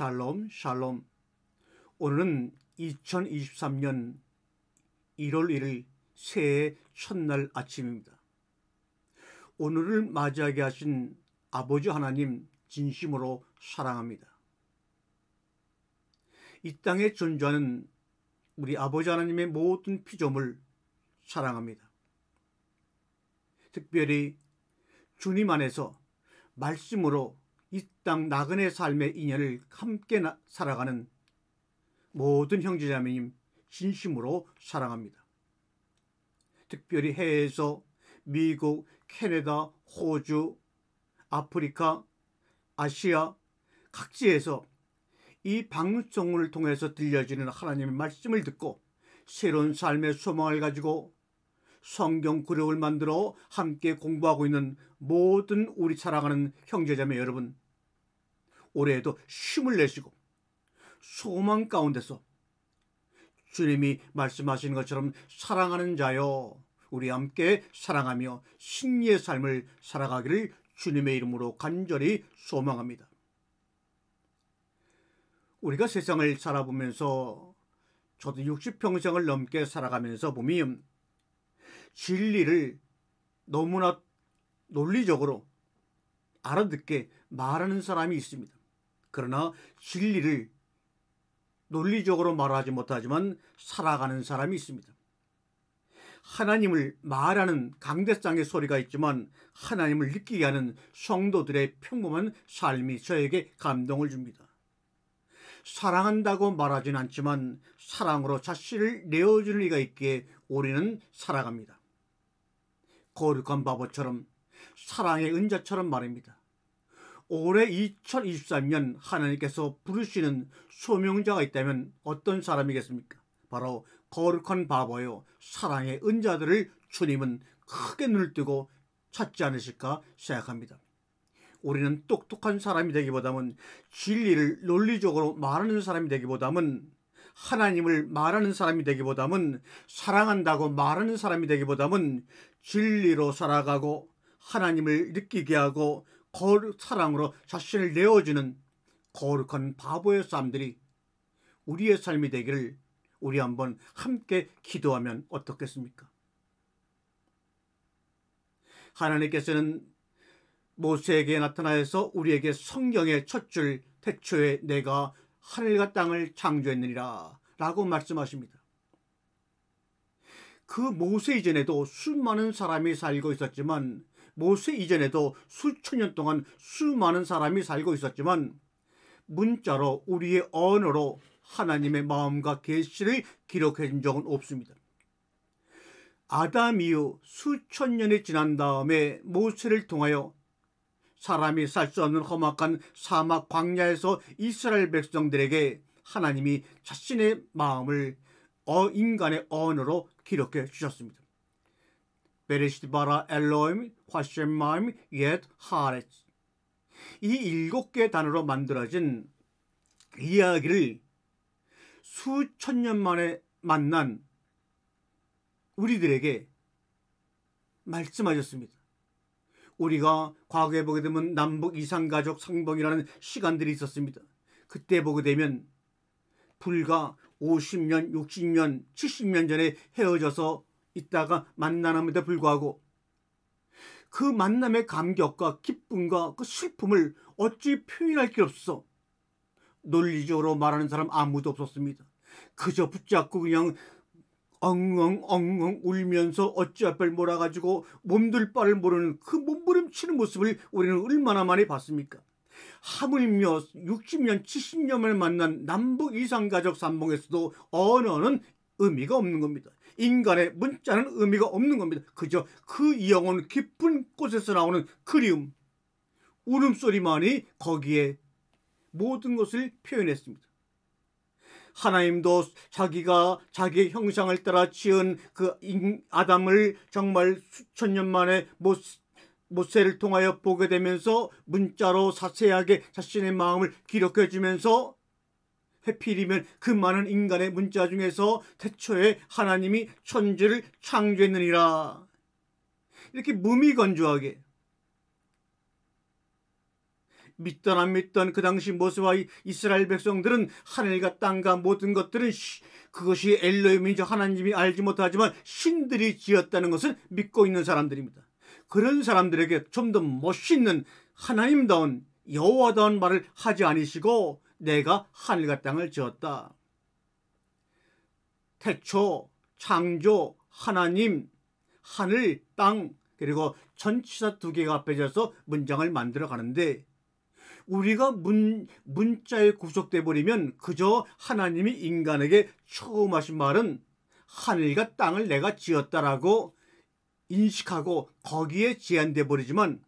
샬롬 샬롬. 오늘은 2023년 1월 1일 새해 첫날 아침입니다. 오늘을 맞이하게 하신 아버지 하나님 진심으로 사랑합니다. 이 땅에 존재하는 우리 아버지 하나님의 모든 피조물 사랑합니다. 특별히 주님 안에서 말씀으로 이 땅 나그네 삶의 인연을 함께 살아가는 모든 형제자매님 진심으로 사랑합니다. 특별히 해외에서 미국, 캐나다, 호주, 아프리카, 아시아 각지에서 이 방송을 통해서 들려지는 하나님의 말씀을 듣고 새로운 삶의 소망을 가지고 성경 구력을 만들어 함께 공부하고 있는 모든 우리 사랑하는 형제자매 여러분, 올해에도 힘을 내시고 소망 가운데서 주님이 말씀하시는 것처럼 사랑하는 자여 우리 함께 사랑하며 승리의 삶을 살아가기를 주님의 이름으로 간절히 소망합니다. 우리가 세상을 살아보면서 저도 60평생을 넘게 살아가면서 보면 진리를 너무나 논리적으로 알아듣게 말하는 사람이 있습니다. 그러나 진리를 논리적으로 말하지 못하지만 살아가는 사람이 있습니다. 하나님을 말하는 강대상의 소리가 있지만 하나님을 느끼게 하는 성도들의 평범한 삶이 저에게 감동을 줍니다. 사랑한다고 말하진 않지만 사랑으로 자신을 내어주는 이가 있기에 우리는 살아갑니다. 거룩한 바보처럼 사랑의 은자처럼 말입니다. 올해 2023년 하나님께서 부르시는 소명자가 있다면 어떤 사람이겠습니까? 바로 거룩한 바보요 사랑의 은자들을 주님은 크게 눈을 뜨고 찾지 않으실까 생각합니다. 우리는 똑똑한 사람이 되기보다는 진리를 논리적으로 말하는 사람이 되기보다는 하나님을 말하는 사람이 되기보다는 사랑한다고 말하는 사람이 되기보다는 진리로 살아가고 하나님을 느끼게 하고 사랑으로 자신을 내어주는 거룩한 바보의 삶들이 우리의 삶이 되기를 우리 한번 함께 기도하면 어떻겠습니까? 하나님께서는 모세에게 나타나서 우리에게 성경의 첫 줄 태초에 내가 하늘과 땅을 창조했느니라 라고 말씀하십니다. 그 모세 이전에도 수많은 사람이 살고 있었지만 모세 이전에도 수천 년 동안 수많은 사람이 살고 있었지만 문자로 우리의 언어로 하나님의 마음과 계시를 기록해 준 적은 없습니다. 아담 이후 수천 년이 지난 다음에 모세를 통하여 사람이 살 수 없는 험악한 사막 광야에서 이스라엘 백성들에게 하나님이 자신의 마음을 인간의 언어로 기록해 주셨습니다. 베레시트 바라 엘로임 화셈마임 옙 하렛, 이 7개 단어로 만들어진 이야기를 수천 년 만에 만난 우리들에게 말씀하셨습니다. 우리가 과거에 보게 되면 남북 이산가족 상봉이라는 시간들이 있었습니다. 그때 보게 되면 불과 50년, 60년, 70년 전에 헤어져서 있다가 만남에도 불구하고 그 만남의 감격과 기쁨과 그 슬픔을 어찌 표현할 길 없어 논리적으로 말하는 사람 아무도 없었습니다. 그저 붙잡고 그냥 엉엉 울면서 어찌할걸 몰아가지고 몸둘 바를 모르는 그 몸부림치는 모습을 우리는 얼마나 많이 봤습니까? 하물며 60년, 70년을 만난 남북 이산가족 삼봉에서도 언어는 의미가 없는 겁니다. 인간의 문자는 의미가 없는 겁니다. 그저 그 영혼 깊은 곳에서 나오는 그리움, 울음소리만이 거기에 모든 것을 표현했습니다. 하나님도 자기가 자기의 형상을 따라 지은 그 아담을 정말 수천 년 만에 모세를 통하여 보게 되면서 문자로 자세하게 자신의 마음을 기록해 주면서 해필이면 그 많은 인간의 문자 중에서 태초에 하나님이 천지를 창조했느니라, 이렇게 무미건조하게 믿던 안 믿던 그 당시 모세와 이스라엘 백성들은 하늘과 땅과 모든 것들은 그것이 엘로힘인지 하나님이 알지 못하지만 신들이 지었다는 것을 믿고 있는 사람들입니다. 그런 사람들에게 좀 더 멋있는 하나님다운 여호와다운 말을 하지 아니시고 내가 하늘과 땅을 지었다. 태초, 창조, 하나님, 하늘, 땅, 그리고 전치사 두 개가 합해져서 문장을 만들어 가는데, 우리가 문자에 구속돼 버리면 그저 하나님이 인간에게 처음 하신 말은 하늘과 땅을 내가 지었다라고 인식하고 거기에 제한돼 버리지만,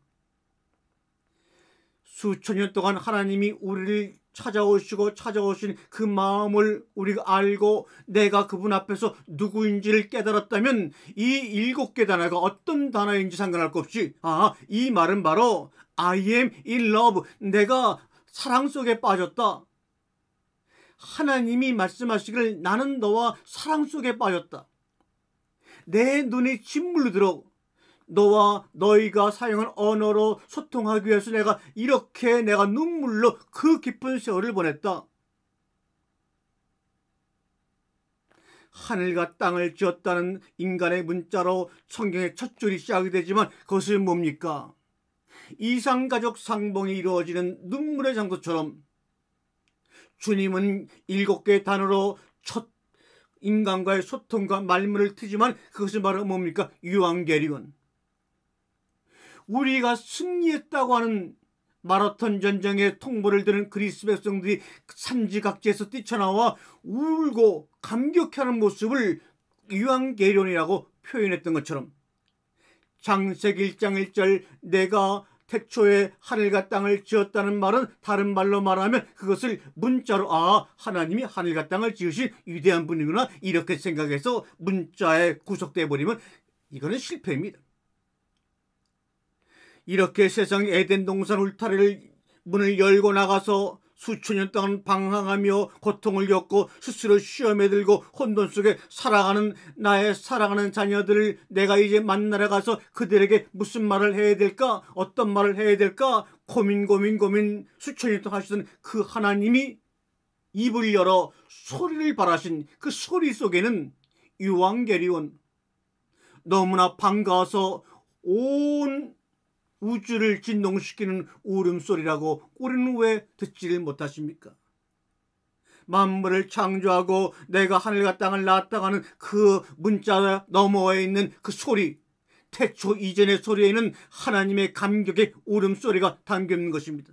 수천 년 동안 하나님이 우리를 찾아오신 그 마음을 우리가 알고 내가 그분 앞에서 누구인지를 깨달았다면 이 7개 단어가 어떤 단어인지 상관할 것 없이 이 말은 바로 I am in love, 내가 사랑 속에 빠졌다. 하나님이 말씀하시기를 나는 너와 사랑 속에 빠졌다. 내 눈이 짓물르도록 너와 너희가 사용한 언어로 소통하기 위해서 내가 눈물로 그 깊은 세월을 보냈다. 하늘과 땅을 지었다는 인간의 문자로 성경의 첫 줄이 시작이 되지만 그것은 뭡니까? 이상가족 상봉이 이루어지는 눈물의 장소처럼 주님은 7개의 단어로 첫 인간과의 소통과 말문을 트지만 그것은 바로 뭡니까? 유앙게리온. 우리가 승리했다고 하는 마라톤 전쟁의 통보를 들은 그리스 백성들이 산지각지에서 뛰쳐나와 울고 감격하는 모습을 유앙게리온이라고 표현했던 것처럼, 창세기 1장 1절 내가 태초에 하늘과 땅을 지었다는 말은 다른 말로 말하면 그것을 문자로 하나님이 하늘과 땅을 지으신 위대한 분이구나 이렇게 생각해서 문자에 구속돼 버리면 이거는 실패입니다. 이렇게 세상 에덴 동산 울타리를 문을 열고 나가서 수천 년 동안 방황하며 고통을 겪고 스스로 시험에 들고 혼돈 속에 살아가는 나의 사랑하는 자녀들을 내가 이제 만나러 가서 그들에게 무슨 말을 해야 될까, 어떤 말을 해야 될까 고민 수천 년 동안 하시던 그 하나님이 입을 열어 소리를 발하신 그 소리 속에는 유앙게리온, 너무나 반가워서 온 우주를 진동시키는 울음소리라고 우리는 왜 듣지를 못하십니까? 만물을 창조하고 내가 하늘과 땅을 낳았다고 하는 그 문자 너머에 있는 그 소리, 태초 이전의 소리에는 하나님의 감격의 울음소리가 담겨 있는 것입니다.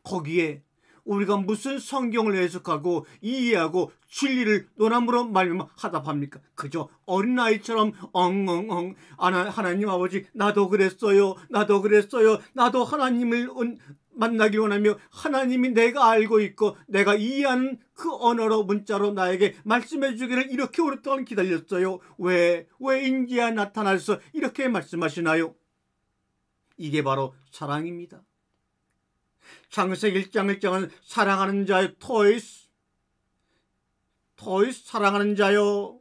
거기에 우리가 무슨 성경을 해석하고 이해하고 진리를 논함으로 말미암아 하답합니까? 그저 어린아이처럼 엉엉엉 하나님 아버지 나도 그랬어요, 나도 하나님을 만나길 원하며 하나님이 내가 알고 있고 내가 이해하는 그 언어로 문자로 나에게 말씀해 주기를 이렇게 오랫동안 기다렸어요. 왜 인지야 나타나서 이렇게 말씀하시나요? 이게 바로 사랑입니다. 창세기 1장 1장은 사랑하는 자의 토이스 사랑하는 자요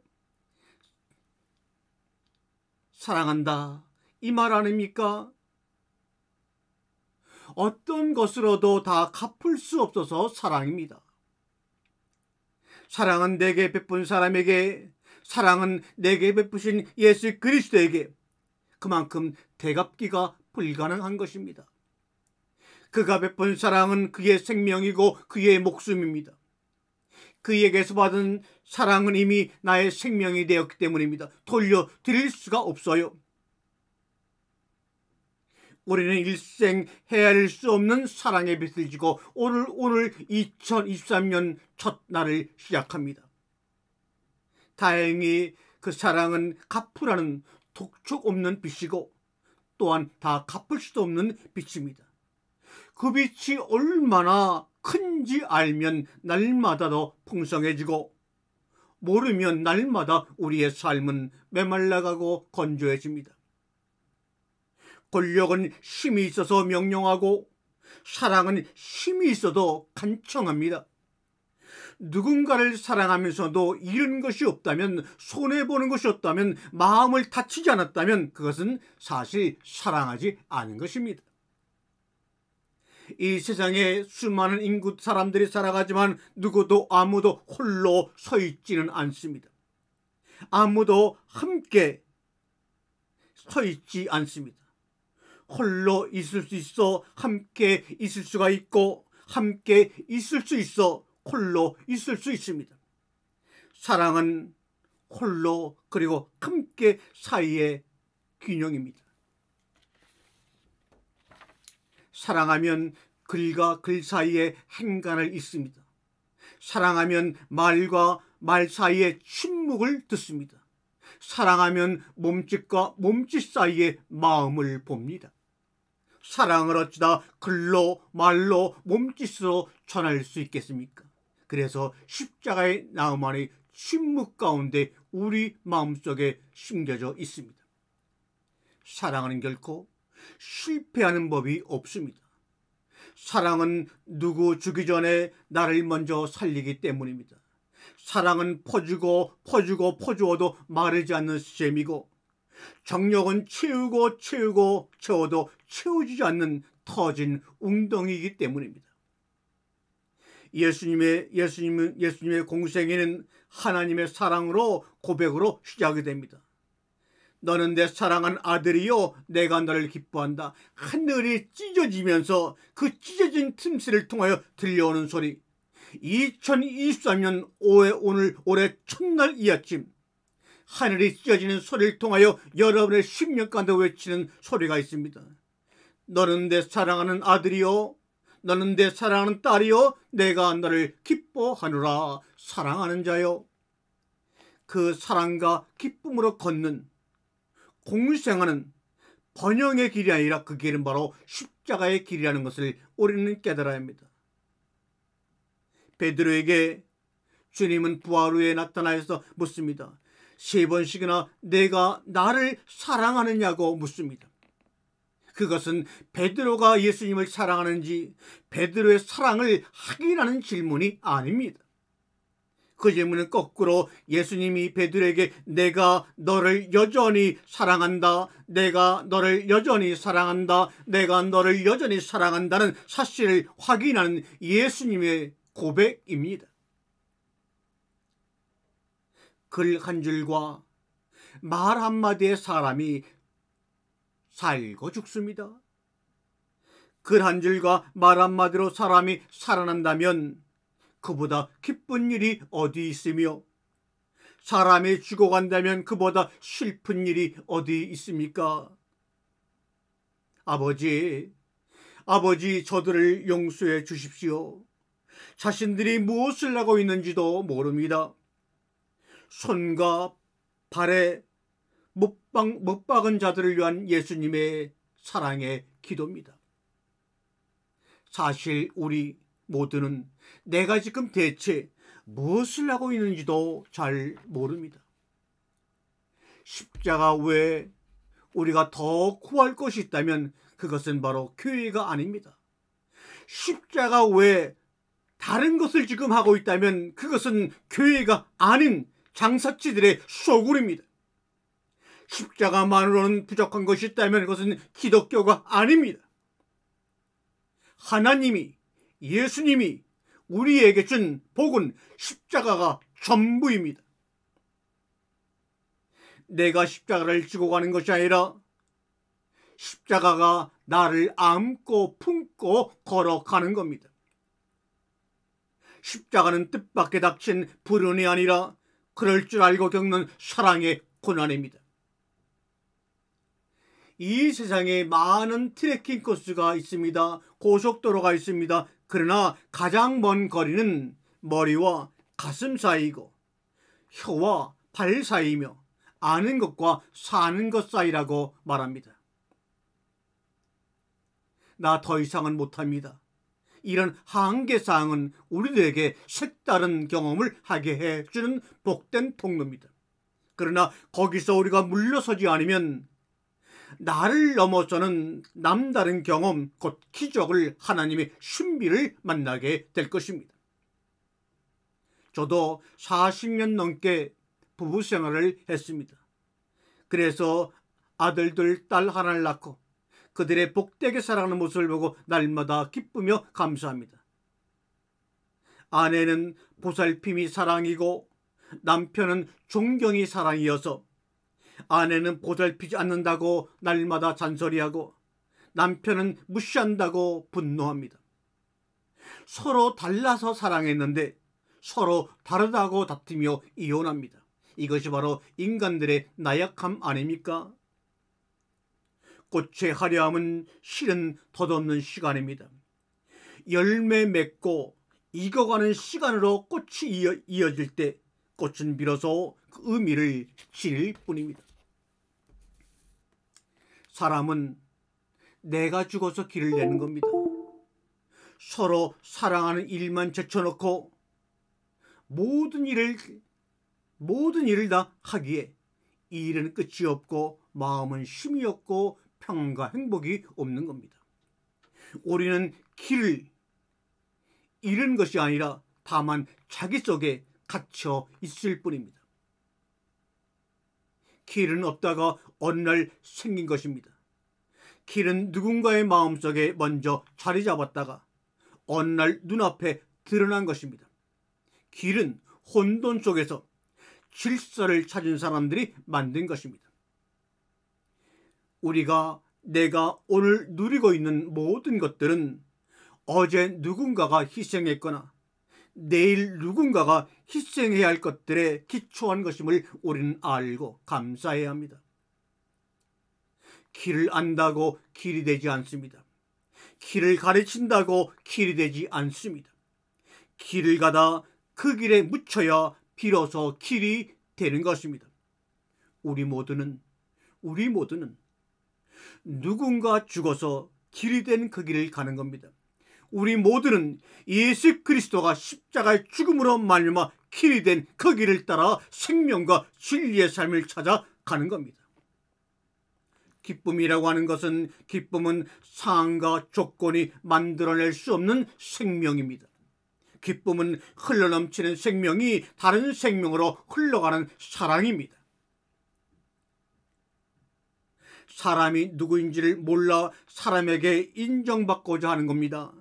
사랑한다 이 말 아닙니까? 어떤 것으로도 다 갚을 수 없어서 사랑입니다. 사랑은 내게 베푼 사람에게, 사랑은 내게 베푸신 예수 그리스도에게 그만큼 되갚기가 불가능한 것입니다. 그가 베푼 사랑은 그의 생명이고 그의 목숨입니다. 그에게서 받은 사랑은 이미 나의 생명이 되었기 때문입니다. 돌려드릴 수가 없어요. 우리는 일생 헤아릴 수 없는 사랑의 빚을 지고 오늘 2023년 첫날을 시작합니다. 다행히 그 사랑은 갚으라는 독촉 없는 빚이고 또한 다 갚을 수도 없는 빚입니다. 그 빛이 얼마나 큰지 알면 날마다 더 풍성해지고 모르면 날마다 우리의 삶은 메말라가고 건조해집니다. 권력은 힘이 있어서 명령하고 사랑은 힘이 있어도 간청합니다. 누군가를 사랑하면서도 잃은 것이 없다면, 손해보는 것이 없다면, 마음을 다치지 않았다면 그것은 사실 사랑하지 않은 것입니다. 이 세상에 수많은 인구 사람들이 살아가지만 누구도 아무도 홀로 서 있지는 않습니다. 아무도 함께 서 있지 않습니다. 홀로 있을 수 있어 함께 있을 수가 있고, 함께 있을 수 있어 홀로 있을 수 있습니다. 사랑은 홀로 그리고 함께 사이의 균형입니다. 사랑하면 글과 글 사이에 행간을 잇습니다. 사랑하면 말과 말 사이에 침묵을 듣습니다. 사랑하면 몸짓과 몸짓 사이에 마음을 봅니다. 사랑을 어찌다 글로 말로 몸짓으로 전할 수 있겠습니까? 그래서 십자가의 나음 안에 침묵 가운데 우리 마음속에 심겨져 있습니다. 사랑은 결코 실패하는 법이 없습니다. 사랑은 누구 주기 전에 나를 먼저 살리기 때문입니다. 사랑은 퍼주어도 마르지 않는 셈이고, 정력은 채워도 채워지지 않는 터진 웅덩이이기 때문입니다. 예수님의 공생애는 하나님의 사랑으로 고백으로 시작이 됩니다. 너는 내 사랑한 아들이요 내가 너를 기뻐한다. 하늘이 찢어지면서 그 찢어진 틈새를 통하여 들려오는 소리, 2023년 올해 첫날 이 아침 하늘이 찢어지는 소리를 통하여 여러분의 심령 가운데 외치는 소리가 있습니다. 너는 내 사랑하는 아들이요, 너는 내 사랑하는 딸이요, 내가 너를 기뻐하노라. 사랑하는 자요, 그 사랑과 기쁨으로 걷는 공생하는 번영의 길이 아니라 그 길은 바로 십자가의 길이라는 것을 우리는 깨달아야 합니다. 베드로에게 주님은 부활 후에 나타나서 묻습니다. 3번씩이나 내가 나를 사랑하느냐고 묻습니다. 그것은 베드로가 예수님을 사랑하는지 베드로의 사랑을 확인하는 질문이 아닙니다. 그 질문은 거꾸로 예수님이 베드로에게 내가 너를 여전히 사랑한다, 내가 너를 여전히 사랑한다, 내가 너를 여전히 사랑한다는 사실을 확인하는 예수님의 고백입니다. 글 한 줄과 말 한마디의 사람이 살고 죽습니다. 글 한 줄과 말 한마디로 사람이 살아난다면 그보다 기쁜 일이 어디 있으며, 사람이 죽어간다면 그보다 슬픈 일이 어디 있습니까? 아버지, 저들을 용서해 주십시오. 자신들이 무엇을 하고 있는지도 모릅니다. 손과 발에 못 박은 자들을 위한 예수님의 사랑의 기도입니다. 사실 우리 모두는 내가 지금 대체 무엇을 하고 있는지도 잘 모릅니다. 십자가 외에 우리가 더 구할 것이 있다면 그것은 바로 교회가 아닙니다. 십자가 외에 다른 것을 지금 하고 있다면 그것은 교회가 아닌 장사치들의 소굴입니다. 십자가만으로는 부족한 것이 있다면 그것은 기독교가 아닙니다. 하나님이, 예수님이 우리에게 준 복은 십자가가 전부입니다. 내가 십자가를 지고 가는 것이 아니라 십자가가 나를 안고 품고 걸어가는 겁니다. 십자가는 뜻밖에 닥친 불운이 아니라 그럴 줄 알고 겪는 사랑의 고난입니다. 이 세상에 많은 트레킹 코스가 있습니다. 고속도로가 있습니다. 그러나 가장 먼 거리는 머리와 가슴 사이이고 혀와 발 사이이며 아는 것과 사는 것 사이라고 말합니다. 나 더 이상은 못합니다. 이런 한계사항은 우리들에게 색다른 경험을 하게 해주는 복된 통로입니다. 그러나 거기서 우리가 물러서지 않으면 나를 넘어서는 남다른 경험, 곧 기적을, 하나님의 신비를 만나게 될 것입니다. 저도 40년 넘게 부부 생활을 했습니다. 그래서 아들들, 딸 하나를 낳고 그들의 복되게 살아가는 모습을 보고 날마다 기쁘며 감사합니다. 아내는 보살핌이 사랑이고 남편은 존경이 사랑이어서 아내는 보살피지 않는다고 날마다 잔소리하고 남편은 무시한다고 분노합니다. 서로 달라서 사랑했는데 서로 다르다고 다투며 이혼합니다. 이것이 바로 인간들의 나약함 아닙니까? 꽃의 화려함은 실은 덧없는 시간입니다. 열매 맺고 익어가는 시간으로 꽃이 이어질 때 꽃은 비로소 그 의미를 지닐 뿐입니다. 사람은 내가 죽어서 길을 내는 겁니다. 서로 사랑하는 일만 제쳐놓고 모든 일을 다 하기에 이 일은 끝이 없고 마음은 쉼이 없고 평안과 행복이 없는 겁니다. 우리는 길을 잃은 것이 아니라 다만 자기 속에 갇혀 있을 뿐입니다. 길은 없다가 어느 날 생긴 것입니다. 길은 누군가의 마음속에 먼저 자리 잡았다가 어느 날 눈앞에 드러난 것입니다. 길은 혼돈 속에서 질서를 찾은 사람들이 만든 것입니다. 내가 오늘 누리고 있는 모든 것들은 어제 누군가가 희생했거나 내일 누군가가 희생해야 할 것들에 기초한 것임을 우리는 알고 감사해야 합니다. 길을 안다고 길이 되지 않습니다. 길을 가르친다고 길이 되지 않습니다. 길을 가다 그 길에 묻혀야 비로소 길이 되는 것입니다. 우리 모두는 누군가 죽어서 길이 된 그 길을 가는 겁니다. 우리 모두는 예수 그리스도가 십자가의 죽음으로 말미암아 길이 된 그 길을 따라 생명과 진리의 삶을 찾아 가는 겁니다. 기쁨이라고 하는 것은 기쁨은 상황과 조건이 만들어낼 수 없는 생명입니다. 기쁨은 흘러넘치는 생명이 다른 생명으로 흘러가는 사랑입니다. 사람이 누구인지를 몰라 사람에게 인정받고자 하는 겁니다.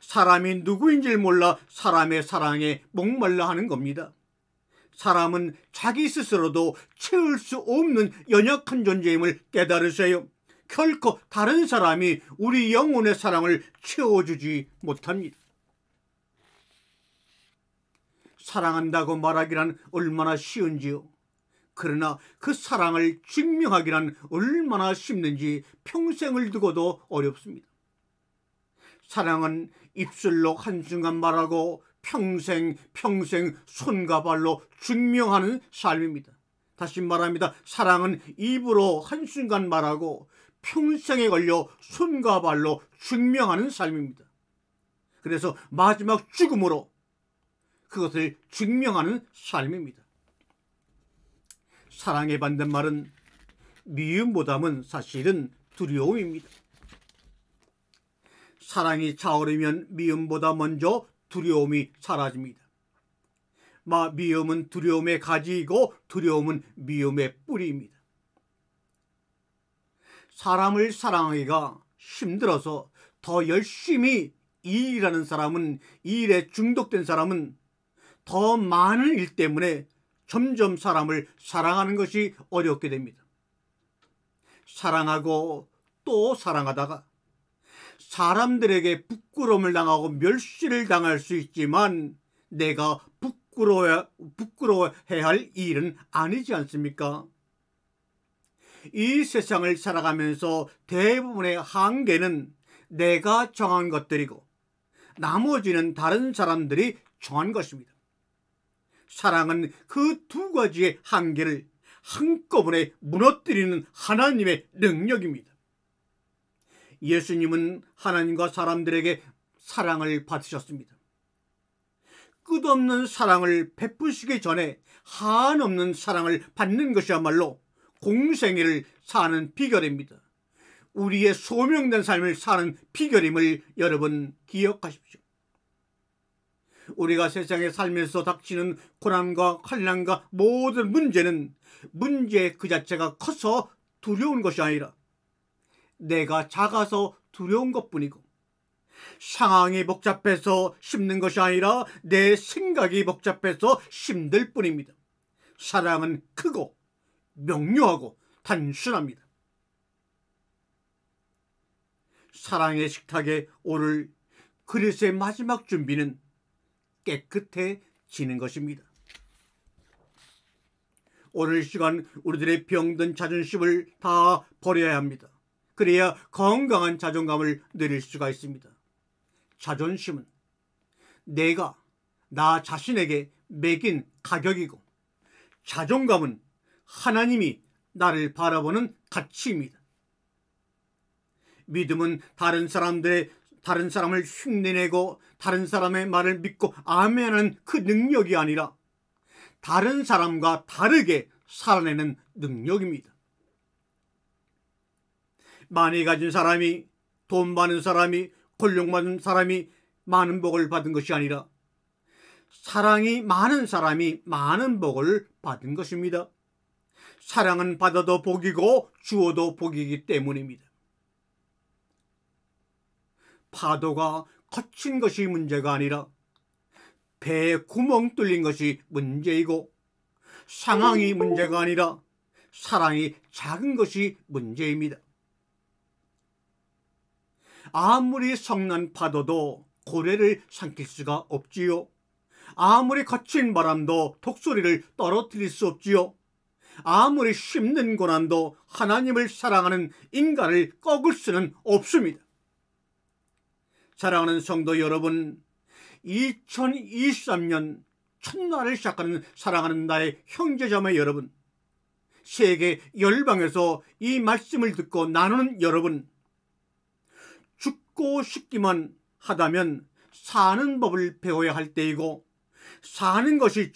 사람이 누구인지를 몰라 사람의 사랑에 목말라 하는 겁니다. 사람은 자기 스스로도 채울 수 없는 연약한 존재임을 깨달으세요. 결코 다른 사람이 우리 영혼의 사랑을 채워주지 못합니다. 사랑한다고 말하기란 얼마나 쉬운지요. 그러나 그 사랑을 증명하기란 얼마나 쉽는지 평생을 두고도 어렵습니다. 사랑은 입술로 한순간 말하고 평생 손과 발로 증명하는 삶입니다. 다시 말합니다. 사랑은 입으로 한순간 말하고 평생에 걸려 손과 발로 증명하는 삶입니다. 그래서 마지막 죽음으로 그것을 증명하는 삶입니다. 사랑의 반대말은 미움보다는 사실은 두려움입니다. 사랑이 차오르면 미움보다 먼저 두려움이 사라집니다. 미움은 두려움의 가지이고 두려움은 미움의 뿌리입니다. 사람을 사랑하기가 힘들어서 더 열심히 일하는 사람은, 일에 중독된 사람은 더 많은 일 때문에 점점 사람을 사랑하는 것이 어렵게 됩니다. 사랑하고 또 사랑하다가 사람들에게 부끄러움을 당하고 멸시를 당할 수 있지만 내가 부끄러워해야 할 일은 아니지 않습니까? 이 세상을 살아가면서 대부분의 한계는 내가 정한 것들이고 나머지는 다른 사람들이 정한 것입니다. 사랑은 그 두 가지의 한계를 한꺼번에 무너뜨리는 하나님의 능력입니다. 예수님은 하나님과 사람들에게 사랑을 받으셨습니다. 끝없는 사랑을 베푸시기 전에 한없는 사랑을 받는 것이야말로 공생애를 사는 비결입니다. 우리의 소명된 삶을 사는 비결임을 여러분 기억하십시오. 우리가 세상에 살면서 닥치는 고난과 환난과 모든 문제는 문제 그 자체가 커서 두려운 것이 아니라 내가 작아서 두려운 것뿐이고, 상황이 복잡해서 힘든 것이 아니라 내 생각이 복잡해서 힘들 뿐입니다. 사랑은 크고 명료하고 단순합니다. 사랑의 식탁에 오를 그릇의 마지막 준비는 깨끗해지는 것입니다. 오늘 시간 우리들의 병든 자존심을 다 버려야 합니다. 그래야 건강한 자존감을 누릴 수가 있습니다. 자존심은 내가 나 자신에게 매긴 가격이고, 자존감은 하나님이 나를 바라보는 가치입니다. 믿음은 다른 사람을 흉내내고 다른 사람의 말을 믿고 아멘하는 그 능력이 아니라 다른 사람과 다르게 살아내는 능력입니다. 많이 가진 사람이, 돈 많은 사람이, 권력 많은 사람이 많은 복을 받은 것이 아니라 사랑이 많은 사람이 많은 복을 받은 것입니다. 사랑은 받아도 복이고 주어도 복이기 때문입니다. 파도가 거친 것이 문제가 아니라 배에 구멍 뚫린 것이 문제이고, 상황이 문제가 아니라 사랑이 작은 것이 문제입니다. 아무리 성난 파도도 고래를 삼킬 수가 없지요. 아무리 거친 바람도 독수리를 떨어뜨릴 수 없지요. 아무리 힘든 고난도 하나님을 사랑하는 인간을 꺾을 수는 없습니다. 사랑하는 성도 여러분, 2023년 첫날을 시작하는 사랑하는 나의 형제자매 여러분, 세계 열방에서 이 말씀을 듣고 나누는 여러분, 죽고 싶기만 하다면 사는 법을 배워야 할 때이고, 사는 것이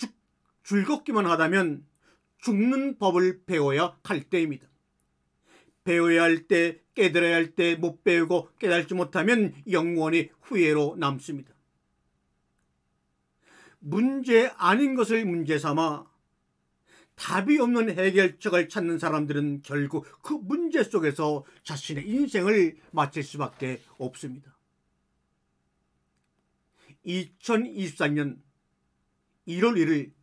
즐겁기만 하다면 죽는 법을 배워야 할 때입니다. 배워야 할 때, 깨달아야 할 때 못 배우고 깨달지 못하면 영원히 후회로 남습니다. 문제 아닌 것을 문제 삼아 답이 없는 해결책을 찾는 사람들은 결국 그 문제 속에서 자신의 인생을 마칠 수밖에 없습니다. 2024년 1월 1일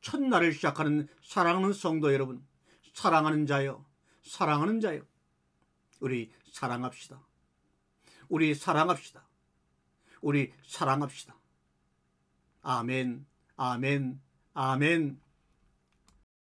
첫날을 시작하는 사랑하는 성도 여러분, 사랑하는 자여, 사랑하는 자여, 우리 사랑합시다. 우리 사랑합시다. 우리 사랑합시다. 아멘, 아멘, 아멘.